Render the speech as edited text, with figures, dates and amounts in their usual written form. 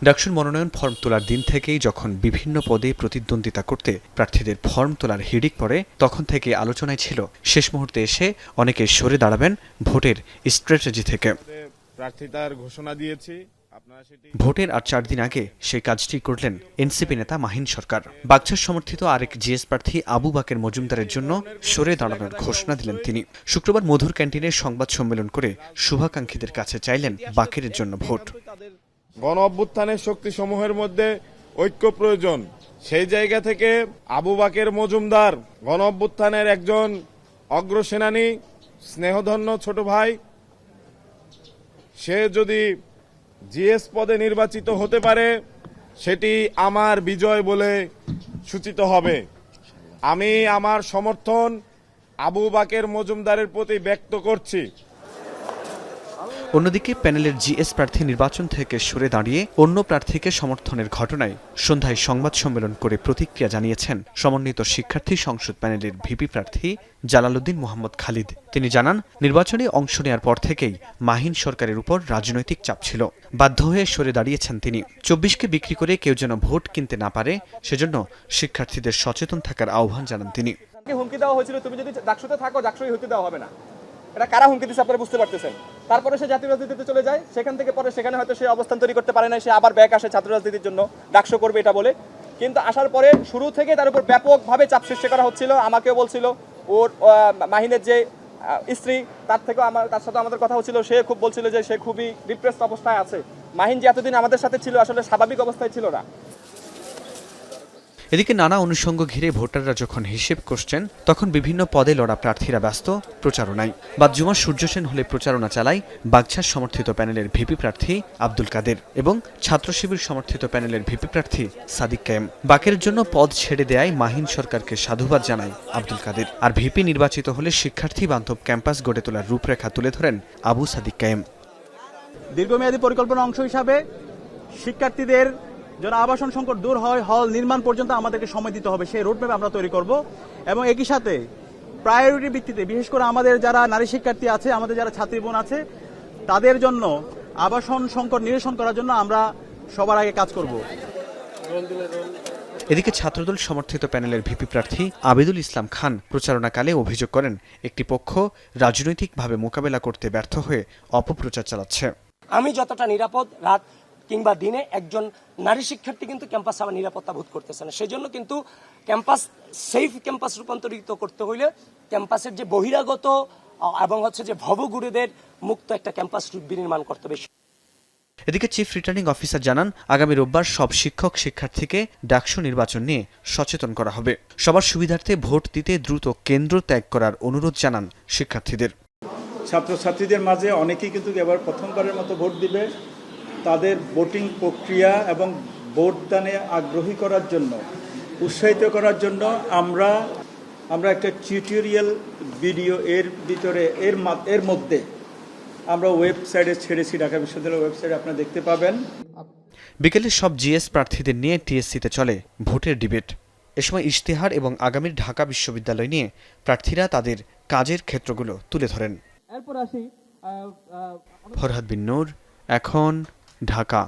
ডাকসুর মনোনয়ন ফর্ম তোলার দিন থেকেই যখন বিভিন্ন পদে প্রতিদ্বন্দ্বিতা করতে প্রার্থীদের ফর্ম তোলার হিড়িক পড়ে তখন থেকে আলোচনায় ছিল শেষ মুহূর্তে এসে অনেকে সরে দাঁড়াবেন ভোটের স্ট্র্যাটেজি থেকে। প্রার্থিতার ঘোষণা দিয়েছি। ভোটের আর 4 দিন আগে সেই কাজটি করলেন এনসিপি নেতা মাহিন সরকার। বাগছার সমর্থিত আরেক জিএস প্রার্থী আবু বাকের মজুমদারের জন্য সরে দাঁড়ানোর ঘোষণা দিলেন তিনি। শুক্রবার মধুর ক্যান্টিনে সংবাদ সম্মেলন করে শুভাকাঙ্ক্ষীদের কাছে চাইলেন বাকের জন্য ভোট। গণ অভ্যুত্থানের শক্তি সমূহের মধ্যে ঐক্য প্রয়োজন। সেই জায়গা থেকে আবু বাকের মজুমদার গণ অভ্যুত্থানের একজন অগ্রসেনানী, স্নেহধন্য ছোট ভাই, সে যদি জিএস পদে নির্বাচিত হতে পারে সেটি আমার বিজয় বলে সূচিত হবে। আমি আমার সমর্থন আবু বাকের মজুমদারের প্রতি ব্যক্ত করছি। অন্যদিকে প্যানেলের জিএস প্রার্থী নির্বাচন থেকে সরে দাঁড়িয়ে অন্য প্রার্থীকে সমর্থনের ঘটনায় সন্ধ্যায় সংবাদ সম্মেলন করে প্রতিক্রিয়া জানিয়েছেন সমন্বিত শিক্ষার্থী সংসদ প্যানেলের ভিপি প্রার্থী জালালউদ্দিন মোহাম্মদ খালিদ। তিনি জানান, নির্বাচনে অংশ নেয়ার পর থেকেই মাহিন সরকারের উপর রাজনৈতিক চাপ ছিল, বাধ্য হয়ে সরে দাঁড়িয়েছেন তিনি। 24কে বিক্রি করে কেউ যেন ভোট কিনতে না পারে সেজন্য শিক্ষার্থীদের সচেতন থাকার আহ্বান জানান তিনি। হুমকি দেওয়া হয়েছিল, তুমি যদি ডাকসুতে থাকো ডাকসুই হতে দেওয়া হবে না। এটা কারা হুমকি দিচ্ছে আপনারা বুঝতে পারতেছেন। তারপরে সে জাতীয় রাজনীতিতে চলে যায়, সেখান থেকে পরে সেখানে হয়তো সে অবস্থান তৈরি করতে পারে না, সে আবার ব্যাক আসে ছাত্র রাজনীতির জন্য, ডাকসু করবে এটা বলে। কিন্তু আসার পরে শুরু থেকে তার উপর ব্যাপকভাবে চাপ সৃষ্টি করা হচ্ছিল। আমাকেও বলছিল, ওর মাহিনের যে স্ত্রী, তার সাথে আমাদের কথা হচ্ছিল, সে খুব বলছিল যে সে খুবই ডিপ্রেসড অবস্থায় আছে। মাহিন যে এতদিন আমাদের সাথে ছিল আসলে স্বাভাবিক অবস্থায় ছিল না। এদিকে নানা অনুষঙ্গ ঘিরে ভোটাররা যখন হিসেব করছেন তখন বিভিন্ন পদে লড়া প্রার্থীরা ব্যস্ত প্রচারণায়। বাদ-জুমা সূর্য সেন হলে প্রচারণা চালায় বাগছার সমর্থিত প্যানেলের ভিপি প্রার্থী আব্দুল কাদের এবং ছাত্র শিবির সমর্থিত প্যানেলের ভিপি প্রার্থী সাদিক কায়েম। বাকের জন্য পদ ছেড়ে দেয়ায় মাহিন সরকারকে সাধুবাদ জানায় আব্দুল কাদের। আর ভিপি নির্বাচিত হলে শিক্ষার্থী বান্ধব ক্যাম্পাস গড়ে তোলার রূপরেখা তুলে ধরেন আবু সাদিক কায়েম। দীর্ঘমেয়াদী পরিকল্পনা অংশ হিসাবে শিক্ষার্থীদের যেন আবাসন সংকট দূর হয়, হল নির্মাণ পর্যন্ত আমাদেরকে সময় দিতে হবে, সেই রোডম্যাপ আমরা তৈরি করব। এবং একই সাথে প্রায়োরিটি ভিত্তিতে বিশেষ করে আমাদের যারা নারী শিক্ষার্থী আছে, আমাদের যারা ছাত্রী বোন আছে, তাদের জন্য আবাসন সংকট নিরসন করার জন্য আমরা সবার আগে কাজ করব। এদিকে ছাত্রদল সমর্থিত প্যানেলের ভিপি প্রার্থী আবিদুল ইসলাম খান প্রচারণাকালে অভিযোগ করেন একটি পক্ষ রাজনৈতিকভাবে মোকাবেলা করতে ব্যর্থ হয়ে অপপ্রচার চালাচ্ছে। আমি যতটা নিরাপদ রাত কিংবা দিনে একজন নারী শিক্ষার্থী কিন্তু ক্যাম্পাসে আমার নিরাপত্তা বোধ করতেছে না। সেজন্য কিন্তু ক্যাম্পাস সেফ ক্যাম্পাস রূপান্তরিত করতে হইলে ক্যাম্পাসের যে বহিরাগত এবং যে ভবঘুরেদের মুক্ত একটা ক্যাম্পাস বিনির্মাণ করতে হবে। এদিকে চিফ রিটার্নিং অফিসার জানান, আগামী রোববার সব শিক্ষক শিক্ষার্থীকে ডাকসু নির্বাচন নিয়ে সচেতন করা হবে। সবার সুবিধার্থে ভোট দিতে দ্রুত কেন্দ্র ত্যাগ করার অনুরোধ জানান শিক্ষার্থীদের। ছাত্রছাত্রীদের মাঝে অনেকেই কিন্তু এবার প্রথমবারের মতো ভোট দিবে। তাদের ভোটিং প্রক্রিয়া এবং ভোটদানে আগ্রহী করার জন্য, উৎসাহিত করার জন্য আমরা একটা টিউটোরিয়াল ভিডিও এর মধ্যে আমরা ওয়েবসাইটে ছেড়েছি, ঢাকা বিশ্ববিদ্যালয়ের ওয়েবসাইটে আপনারা দেখতে পাবেন। বিকেলে সব জিএস প্রার্থীদের নিয়ে টিএসসিতে চলে ভোটের ডিবেট। এ সময় ইশতেহার এবং আগামীর ঢাকা বিশ্ববিদ্যালয় নিয়ে প্রার্থীরা তাদের কাজের ক্ষেত্রগুলো তুলে ধরেন। ফরহাদ বিন নূর, এখন, ঢাকা।